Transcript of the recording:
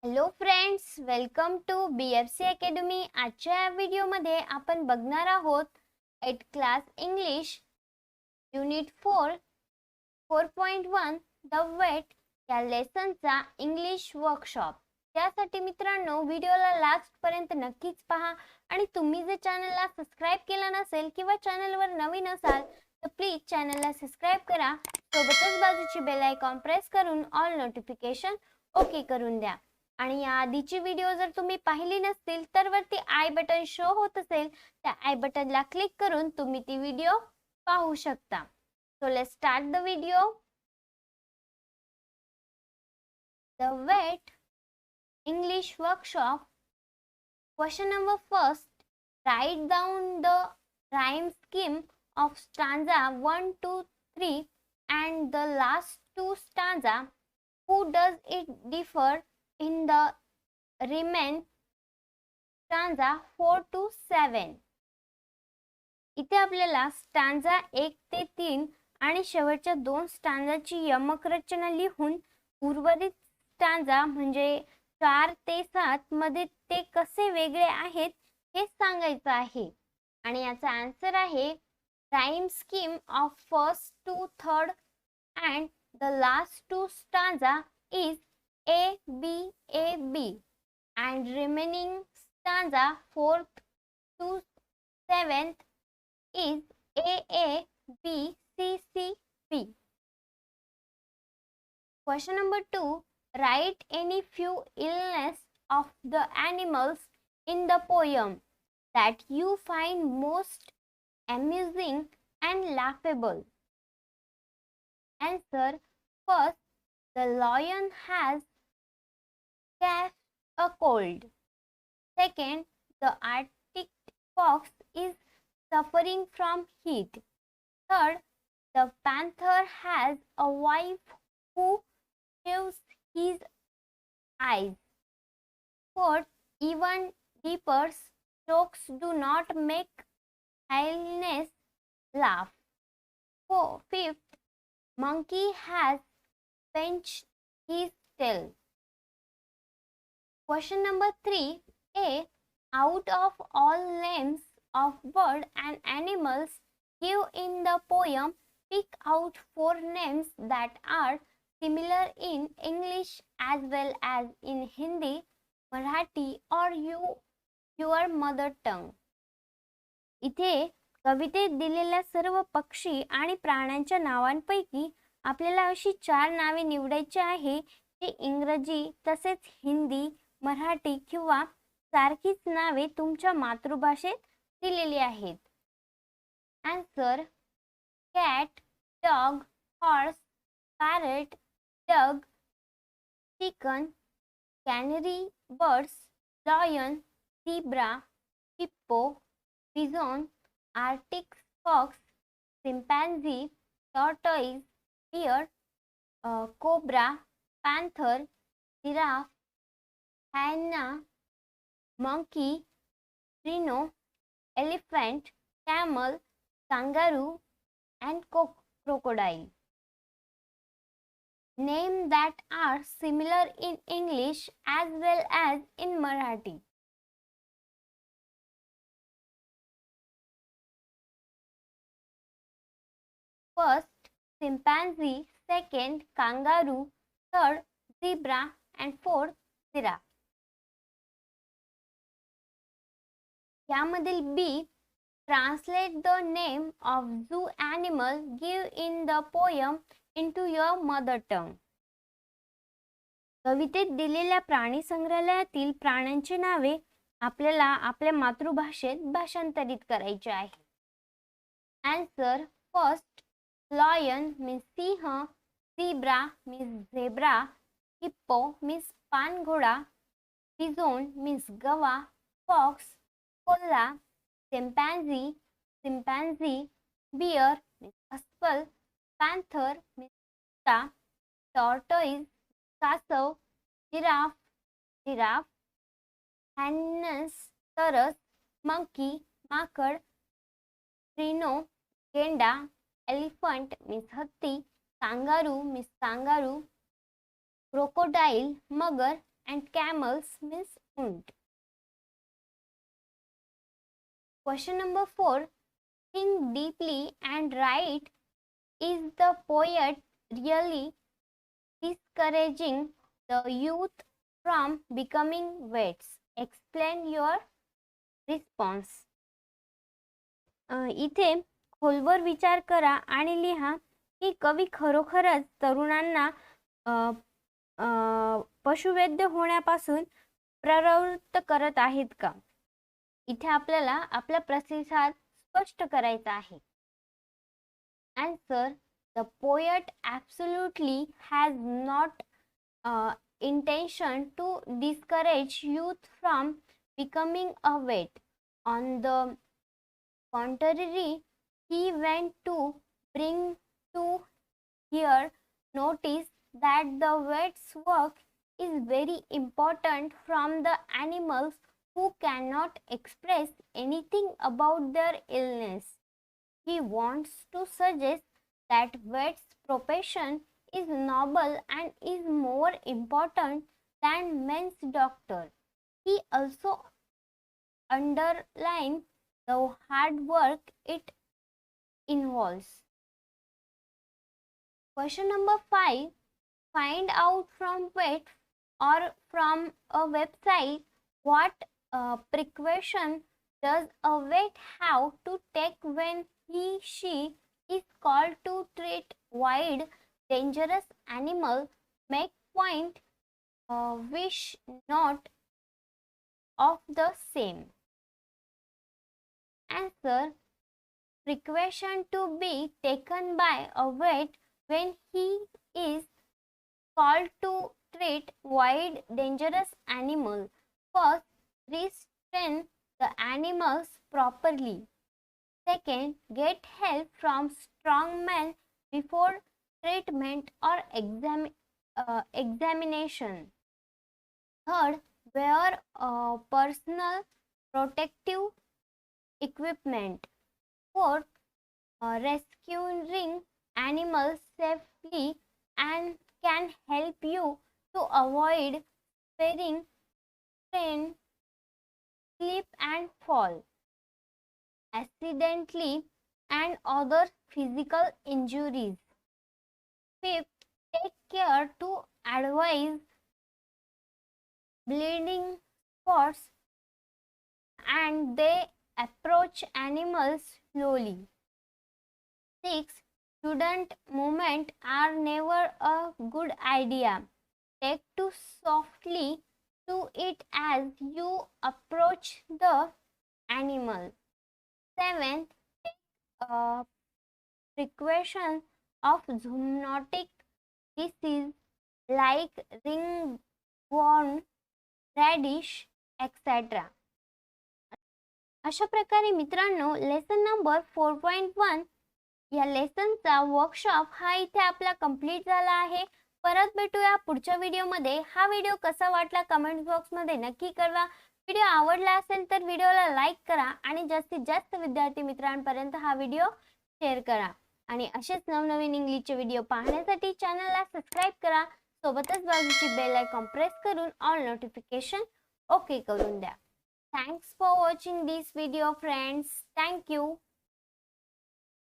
Hello friends, welcome to BFC academy. आजच्या या व्हिडिओमध्ये आपण बघणार आहोत 8th class English unit 4 4.1 the weight या लेसनचा इंग्लिश वर्कशॉप. त्यासाठी मित्रांनो व्हिडिओला लास्ट पर्यंत नक्कीच पहा आणि तुम्ही जर चॅनलला सबस्क्राइब केलं नसेल किंवा चॅनलवर नवीन असाल तर प्लीज चॅनलला सबस्क्राइब करा. सोबतच बाजूची बेल आयकॉन प्रेस करून ऑल नोटिफिकेशन ओके करून द्या. आणि या आधीची व्हिडिओ जर तुम्ही पाहिली नसतील तर वरती आय बटन शो होत असेल त्या आय बटनला क्लिक करून तुम्ही ती व्हिडिओ पाहू शकता. So let's start the video. The wet English workshop. Question number first. Write down the rhyme scheme of stanza 1, 2, 3 and the last two stanza. Who does it differ in the remain stanza 4 to 7? इथे आपल्याला stanza 1 ते 3 आणि शेवटच्या दोन स्टांजाची यमक रचना लिहून उर्वरित stanza म्हणजे 4 ते 7 मध्ये ते कसे वेगळे आहेत हे सांगायचं आहे. आणि याचा आन्सर आहे rhyme scheme of first two third and the last two stanza is A B A B and remaining stanza 4th to 7th is A A B C C B. Question number 2. Write any few illness of the animals in the poem that you find most amusing and laughable. Answer. First, the lion has catch a cold. Second, the Arctic fox is suffering from heat. Third, the panther has a wife who shaves his eyes. Fourth, even deeper strokes do not make hyenas laugh. Fifth, monkey has pinched his tail. Question number 3. A. Out of all names of bird and animals give in the poem, pick out 4 names that are similar in English as well as in Hindi, Marathi or your mother tongue. इथे कवितेत दिलेल्या सर्व पक्षी आणि प्राण्यांच्या नावांपैकी आपल्याला अशी 4 नावे निवडायची आहे जी इंग्रजी तसेच हिंदी, मराठी किंवा सारखीच नावे तुमच्या मातृभाषेत दिलेली आहेत. Answer. Cat, dog, horse, parrot, duck, chicken, canary birds, lion, zebra, hippo, pigeon, arctic fox, chimpanzee, tortoise, deer, cobra, panther, giraffe, hyena, monkey, rhino, elephant, camel, kangaroo and crocodile. Name that are similar in English as well as in Marathi. First, chimpanzee, second, kangaroo, third, zebra and fourth, giraffe. यामधील B. Translate the name of zoo animal give in the poem into your mother tongue. कवितेत दिलेल्या प्राणी संग्रहालयातील प्राण्यांची नावे आपल्याला आपल्या मातृभाषेत भाषांतरित करायची आहे. आन्सर. फर्स्ट, लॉयन मीन्स सिंह, झीब्रा मीन्स झेब्रा, हिप्पो मीन्स पानघोडा, पिजोन मीन्स गवा, फॉक्स कोल्हा, चिंपॅन्झी, बियर मीन्स अस्वल, पॅन्थर मीन्स टॉर्टोइज कासव, जिराफ, हॅनस तरस, मंकी माकड, रिनो गेंडा, एलिफंट मीन्स हत्ती, कांगारू मीन्स कांगारू, क्रोकोडाइल मगर and camels means unt. Question number 4. Think deeply and write. Is the poet really discouraging the youth from becoming vets? Explain your response. इथे खोलवर विचार करा आणि लिहा की कवी खरोखरच तरुणांना पशुवैद्य होण्यापासून प्रवृत्त करत आहेत का? इथे आपल्याला आपला प्रतिसाद स्पष्ट करायचा आहे. Answer: the poet absolutely has not intention to discourage youth from becoming a vet. On the contrary, he went to bring to here notice that the vet's work is very important from the animals who cannot express anything about their illness. He wants to suggest that vet's profession is noble and is more important than men's doctor. He also underlines the hard work it involves. Question number 5. Find out from vet or from a website what precaution does a vet have to take when she is called to treat wild dangerous animal. Make point wish not of the same. Answer: precaution to be taken by a vet when he is called to treat wild dangerous animal. First, restrain the animals properly. Second, get help from strong men before treatment or examination. Third, wear personal protective equipment. Fourth, rescuing animals safely and can help you to avoid sprain, slip and fall, accidentally and other physical injuries. Fifth, take care to advise bleeding spots and they approach animals slowly. 6. Sudden movement are never a good idea. Take to softly to it as you approach the animal. 7. Take precautions of zoonotic disease like ringworm, radish, etc. अशा प्रकारे मित्रांनो lesson number 4.1 या लेसनचा workshop हा इथे आपला complete झाला आहे. परत भेटूया पुढच्या व्हिडिओमध्ये. हा व्हिडिओ कसा वाटला कमेंट बॉक्समध्ये नक्की कळवा. व्हिडिओ आवडला असेल तर व्हिडिओला लाईक करा आणि जास्तीत जास्त विद्यार्थी मित्रांपर्यंत हा व्हिडिओ शेअर करा. आणि असेच नवनवीन इंग्लिशचे व्हिडिओ पाहण्यासाठी चॅनलला सबस्क्राइब करा. सोबतच बाजूची बेल आयकॉन प्रेस करून ऑल नोटिफिकेशन ओके करून द्या. Thanks for watching this video friends. Thank you.